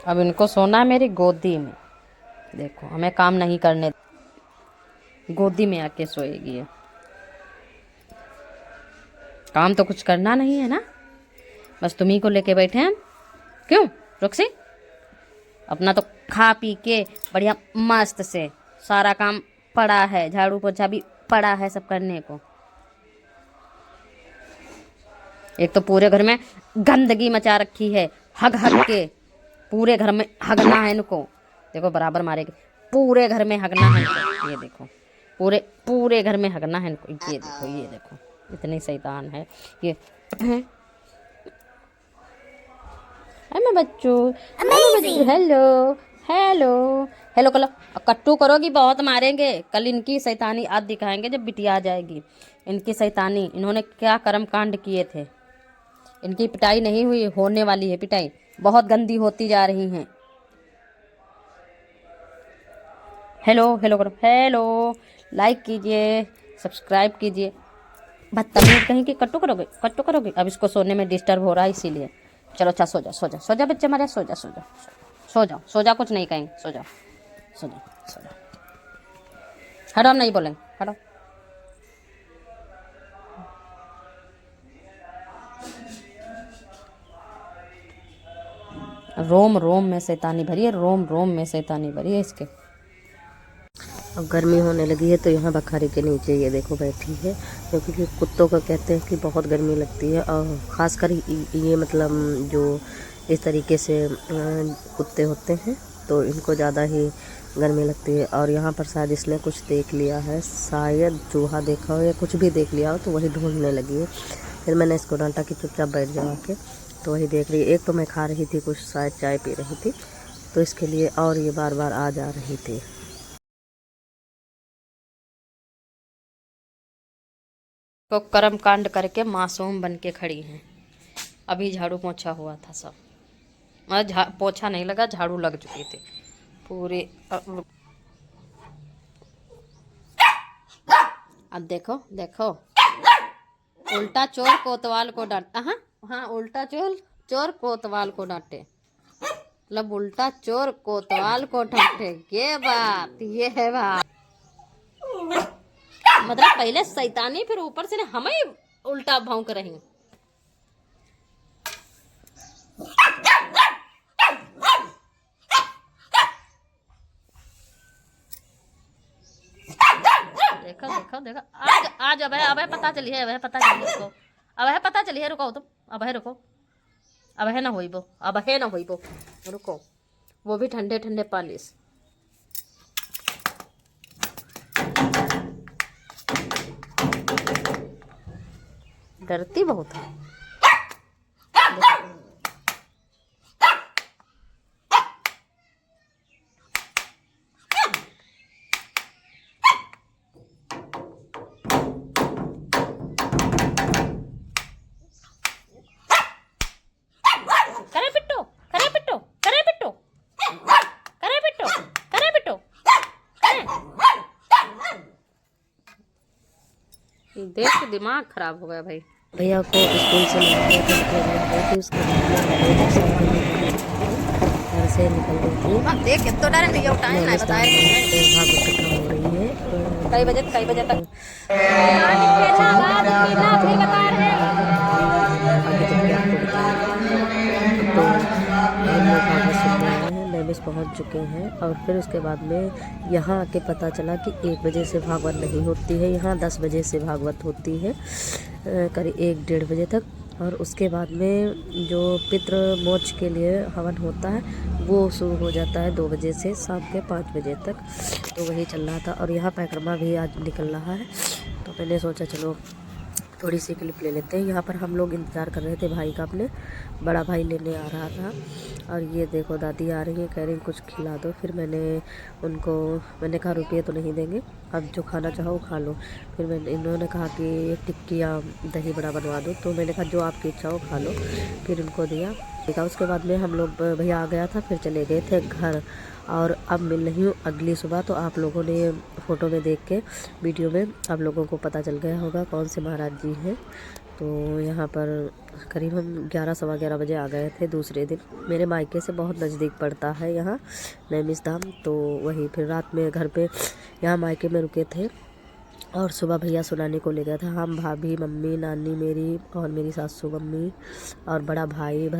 अब इनको सोना है मेरी गोदी में। देखो हमें काम नहीं करने, गोदी में आके सोएगी ये। काम तो कुछ करना नहीं है ना, बस तुम्ही को लेके बैठे हैं। क्यों रोक्सी? अपना तो खा पी के बढ़िया मस्त से सारा काम पड़ा है, झाड़ू पोछा भी पड़ा है सब करने को। एक तो पूरे घर में गंदगी मचा रखी है, हग हग के पूरे घर में हगना है इनको। देखो बराबर मारेगी, पूरे घर में हगना है इनको। ये देखो पूरे पूरे घर में हगना है इनको। ये देखो ये देखो, इतनी शैतान है ये। मैं बच्चों, हेलो हेलो हेलो कलो। कट्टू करोगी बहुत मारेंगे। कल इनकी शैतानी आज दिखाएंगे जब बिटिया आ जाएगी। इनकी शैतानी, इन्होंने क्या कर्म कांड किए थे। इनकी पिटाई नहीं हुई, होने वाली है पिटाई, बहुत गंदी होती जा रही हैं। हेलो हेलो करो, हेलो लाइक कीजिए, सब्सक्राइब कीजिए। बदतमीज कहीं की, कट्टू करोगे कट्टू करोगे। अब इसको सोने में डिस्टर्ब हो रहा है इसीलिए। चलो अच्छा सो जा सो जा सो जा बच्चे हमारे, सो जा सो जा सो जाओ सो जा, कुछ नहीं कहेंगे, सो जाओ सो जाओ सो जाओ। हटो, हम नहीं बोलेंगे, हटो। रोम रोम में शैतानी भरी है, रोम रोम में शैतानी भरी है इसके। अब गर्मी होने लगी है तो यहाँ बखारी के नीचे ये देखो बैठी है, क्योंकि कुत्तों का कहते हैं कि बहुत गर्मी लगती है। और ख़ासकर ये मतलब जो इस तरीके से कुत्ते होते हैं तो इनको ज़्यादा ही गर्मी लगती है। और यहाँ पर शायद इसने कुछ देख लिया है, शायद चूहा देखा हो या कुछ भी देख लिया हो, तो वही ढूंढने लगी है। फिर मैंने इसको डांटा कि चुपचाप बैठ जाओ के, तो वही देख रही है। एक तो मैं खा रही थी कुछ, शायद चाय पी रही थी, तो इसके लिए और ये बार बार आ जा रही थी। तो कर्म कांड करके मासूम बन के खड़ी हैं। अभी झाड़ू पोछा हुआ था सब, मतलब पोछा नहीं लगा, झाड़ू लग चुकी थी पूरे। अब देखो देखो, उल्टा चोर कोतवाल को डांट। हाँ हाँ, उल्टा चोर चोर कोतवाल को डांटे, मतलब उल्टा चोर कोतवाल को डांटे। ये बात, ये है बात। मतलब पहले शैतानी, फिर ऊपर से हमें उल्टा भौंक रही। देखो देखो देखो, आज आज अब है पता चली है, अब है पता चली है इसको, अब है पता चली है। रुको तुम, अब है रुको, अब है ना हुई वो, अब है ना हुई वो, रुको। वो भी ठंडे ठंडे पानी से। डरती बहुत है। करे पिट्टो करे पिट्टो करे पिट्टो करे पिट्टो करे पिट्टो। देख के दिमाग खराब हो गया भाई। भैया को स्कूल से थी, उसके घर से निकल गई थी। देख तो डायरेक्ट ये उठाए ना, बताए हो रही है कई बजे तक लेविस पहुंच चुके हैं। और फिर उसके बाद में यहाँ आके पता चला कि 1 बजे से भागवत नहीं होती है, यहाँ 10 बजे से भागवत होती है, करीब 1-1:30 बजे तक। और उसके बाद में जो पितृ मोक्ष के लिए हवन होता है वो शुरू हो जाता है 2 बजे से शाम के 5 बजे तक। तो वही चल रहा था। और यहाँ परिक्रमा भी आज निकल रहा है, तो मैंने सोचा चलो थोड़ी सी क्लिप ले लेते हैं। यहाँ पर हम लोग इंतज़ार कर रहे थे भाई का, अपने बड़ा भाई लेने आ रहा था। और ये देखो दादी आ रही है, कह रही कुछ खिला दो। फिर मैंने कहा रुपये तो नहीं देंगे, अब जो खाना चाहो खा लो। फिर इन्होंने कहा कि टिक्की या दही बड़ा बनवा दो, तो मैंने कहा जो आपकी इच्छा हो खा लो। फिर इनको दिया। उसके बाद में हम लोग, भैया आ गया था, फिर चले गए थे घर। और अब मिल रही हूँ अगली सुबह। तो आप लोगों ने फ़ोटो में देख के, वीडियो में आप लोगों को पता चल गया होगा कौन से महाराज जी हैं। तो यहाँ पर करीब हम 11 सवा 11 बजे आ गए थे दूसरे दिन। मेरे मायके से बहुत नज़दीक पड़ता है यहाँ नैमिष धाम, तो वहीं फिर रात में घर पे यहाँ मायके में रुके थे और सुबह भैया सुनाने को ले गया था। हम भाभी, मम्मी, नानी मेरी और मेरी सासू मम्मी और बड़ा भाई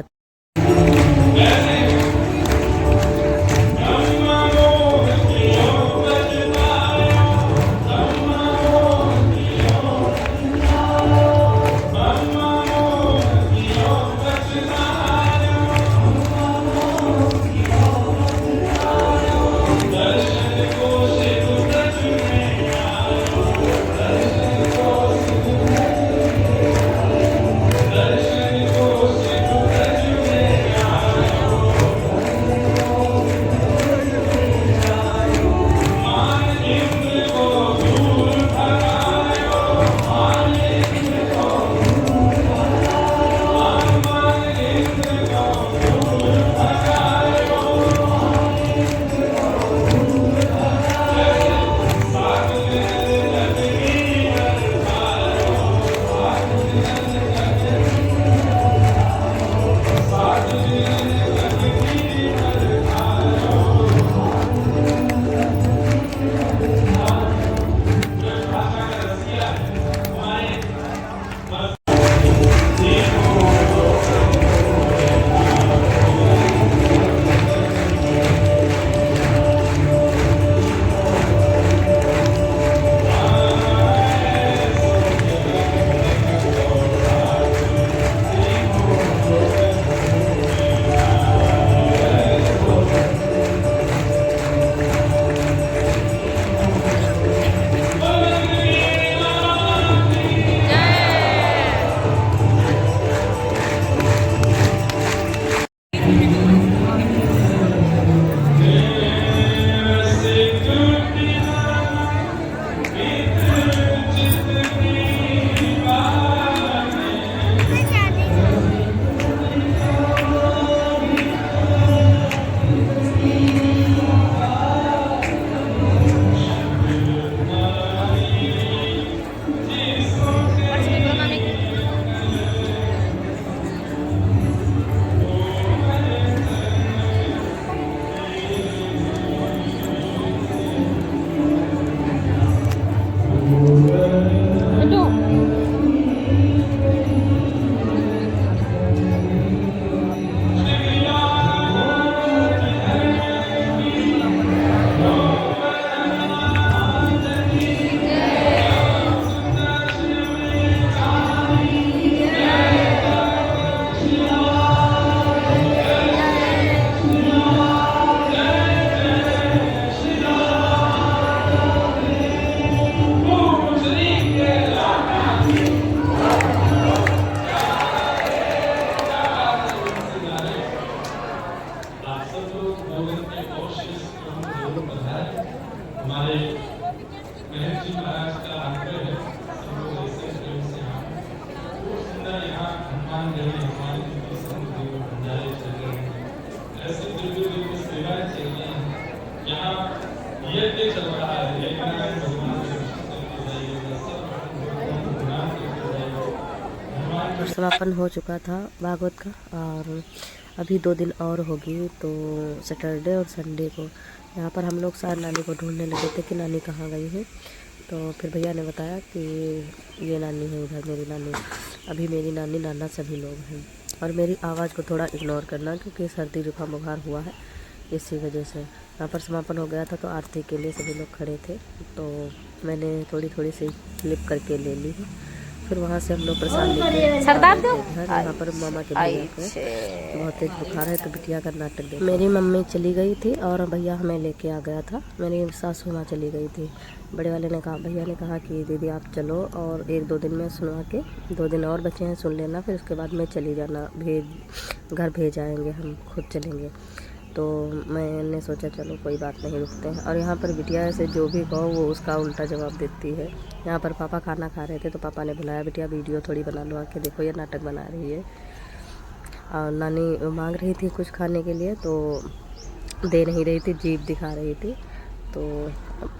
समापन हो चुका था भागवत का, और अभी 2 दिन और होगी, तो सैटरडे और संडे को यहाँ पर हम लोग सार नानी को ढूंढने लगे थे कि नानी कहाँ गई है। तो फिर भैया ने बताया कि ये नानी है उधर, मेरी नानी। अभी मेरी नानी नाना सभी लोग हैं। और मेरी आवाज़ को थोड़ा इग्नोर करना क्योंकि सर्दी जुकाम बुखार हुआ है, इसी वजह से। यहाँ पर समापन हो गया था तो आरती के लिए सभी लोग खड़े थे, तो मैंने थोड़ी थोड़ी सी क्लिप करके ले ली है। फिर वहाँ से हम लोग प्रसाद लेके घर। यहाँ पर मामा के भैया को बहुत तेज बुखार है तो बिटिया का नाटक देखा। मेरी मम्मी चली गई थी और भैया हमें लेके आ गया था। मेरी सासू माँ चली गई थी। बड़े वाले ने कहा, भैया ने कहा कि दीदी आप चलो और 1-2 दिन में सुनवा के, 2 दिन और बचे हैं सुन लेना, फिर उसके बाद में चली जाना, घर भेज आएंगे, हम खुद चलेंगे। तो मैंने सोचा चलो कोई बात नहीं, रुकते हैं। और यहाँ पर बिटिया से जो भी कहो वो उसका उल्टा जवाब देती है। यहाँ पर पापा खाना खा रहे थे तो पापा ने बुलाया, बिटिया वीडियो थोड़ी बना लो आके, देखो ये नाटक बना रही है। और नानी मांग रही थी कुछ खाने के लिए तो दे नहीं रही थी, जीभ दिखा रही थी। तो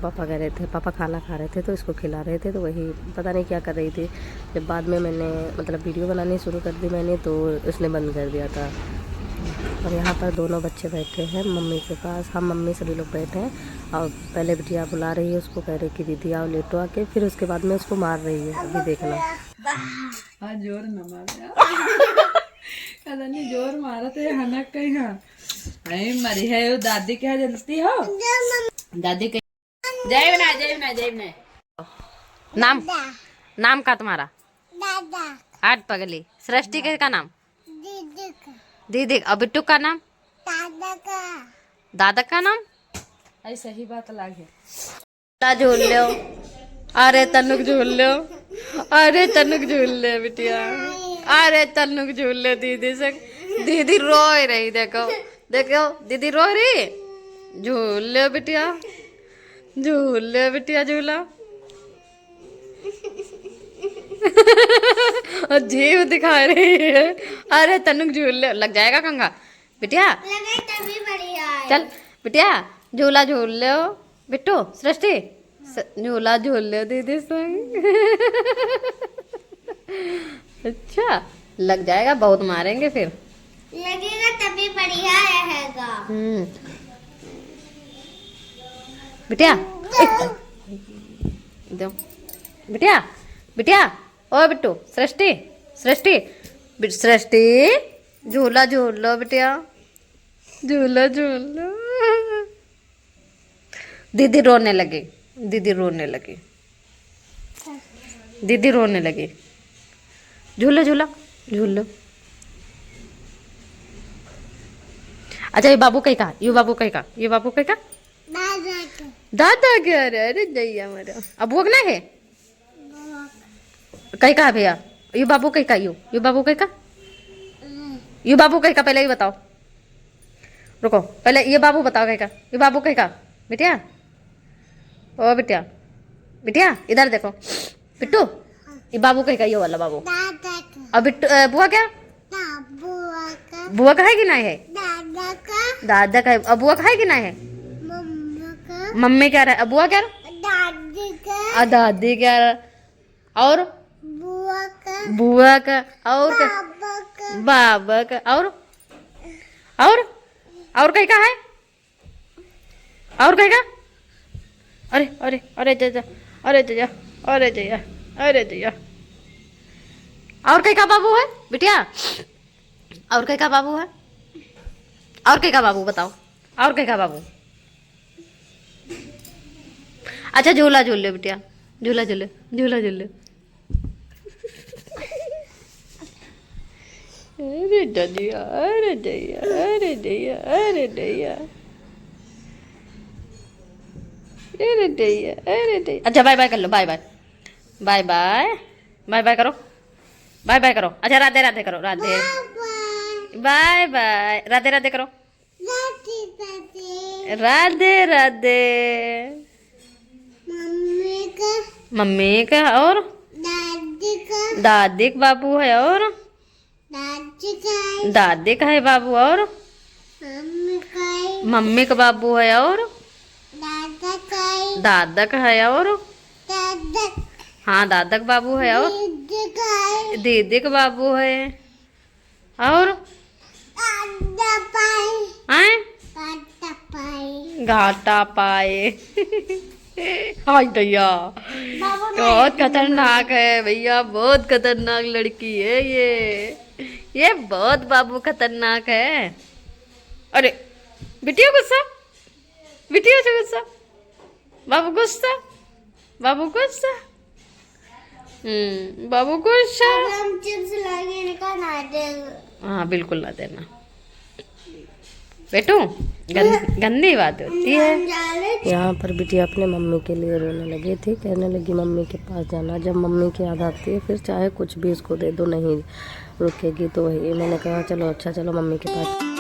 पापा कह रहे थे, पापा खाना खा रहे थे तो इसको खिला रहे थे, तो वही पता नहीं क्या कर रही थी। जब बाद में मैंने मतलब वीडियो बनानी शुरू कर दी मैंने, तो उसने बंद कर दिया था। और यहाँ पर दोनों बच्चे बैठे हैं मम्मी के पास, हम मम्मी सभी लोग बैठे हैं। और पहले बिटिया बुला रही है उसको, कह रही कि दीदी आओ लेटो आके, फिर उसके बाद में उसको मार रही है। अभी देखना। हाँ जोर न मार नहीं जोर मारा तो हनक कहीं। हाँ मरी है वो दादी क्या जलती हो दादी कहीं। जय बना जय बना जय बना। नाम का तुम्हारा? दादा। हाथ पगली। सृष्टि के का नाम? दीदी का। दीदी। और बिट्टू का नाम? दादा का। दादा का नाम? ऐसा ही बात लागे। झूल लो। अरे तनुक झूल लो। अरे तनुक झूल ले बिटिया। अरे तनुक झूल ले दीदी से। दीदी रो रही, देखो देखो दीदी रो रही। झूल ले बिटिया, झूल ले बिटिया झूला। और जीव दिखा रही है। अरे तनुक झूल ले, लग जाएगा कंगा बिटिया। लगे तभी बढ़िया है। चल बिटिया झूला झूल ले। बिट्टू सृष्टि झूला झूल ले दीदी संग। अच्छा लग जाएगा, बहुत मारेंगे फिर। लगेगा तभी बढ़िया रहेगा। बिटिया दो। बिटिया बिटिया ओ बिट्टू सृष्टि सृष्टि सृष्टि झूला झूल लो बिटिया, झूला झूल लो। दीदी रोने लगी, दीदी रोने लगी, दीदी रोने लगी। झूलो झूला झूल लो। अच्छा ये बाबू कहीं का, ये बाबू कहीं का, ये बाबू कहीं का? दादा का। दादा क्या रे? अरे जैया मेरा अब वो ना है कहीं का भैया? ये बाबू कहीं का? ये बाबू कहीं का? ये बाबू कहीं का? पहले ये बताओ, रुको पहले ये बाबू बताओ कहीं का? ये बाबू कहीं का बिटिया? ओ बिटिया बिटिया इधर देखो। बिट्टू ये बाबू कहीं का? ये वाला बाबू। दादा का। और बिट्टू बुआ क्या? बुआ का। बुआ का है कि नहीं है? दादा का। दादा का है। अब बुआ का है कि नहीं है? मम्मा का। मम्मी क्या रहा? बुआ क्या रहा? दादी का। और दादी क्या रहा? और बुआ का। बुआ का। और क्या? बाबा का। बाबा का। और कहीं का है? और कहीं का? अरे अरे अरे जया, अरे जया, अरे जया, अरे जया। और कहीं का बाबू है बिटिया? और कहीं का बाबू है? और कहीं का बाबू बताओ? और कहीं का बाबू? अच्छा झूला झूल ले बिटिया, झूला झूले, झूला झूले। अरे ददिया, अरे दैया, अरे दैया, अरे दैया, अरे दैया, अरे दैया। अच्छा बाय बाय कर लो, bye bye, bye bye, bye bye करो, बाय बाय करो। अच्छा राधे राधे करो, राधे बाय बाय, राधे राधे करो, राधे राधे। मम्मी का। मम्मी का। और दादी का। दादी का बाबू है। और दादी का। दादी का है बाबू। और मम्मी का। मम्मी का बाबू है। और दादा का। दादा का है। और दादा। हाँ दादा का बाबू है। और दीदी का। दीदी का बाबू है। और दादा पाए। आए दादा पाए। घाटा पाए। हाय भैया बहुत खतरनाक है भैया, बहुत खतरनाक लड़की है ये बहुत बाबू खतरनाक है। अरे बिटिया गुस्सा, बिटिया से गुस्सा, बाबू गुस्सा, बाबू गुस्सा, बाबू गुस्सा। हम चिप्स लाएंगे इनका ना दे। हाँ बिल्कुल ना देना बेटू, गंदी बात होती है। यहाँ पर बिटिया अपने मम्मी के लिए रोने लगी थी, कहने लगी मम्मी के पास जाना। जब मम्मी की याद आती है फिर चाहे कुछ भी इसको दे दो नहीं रुकेगी। तो वही मैंने कहा चलो अच्छा चलो मम्मी के पास।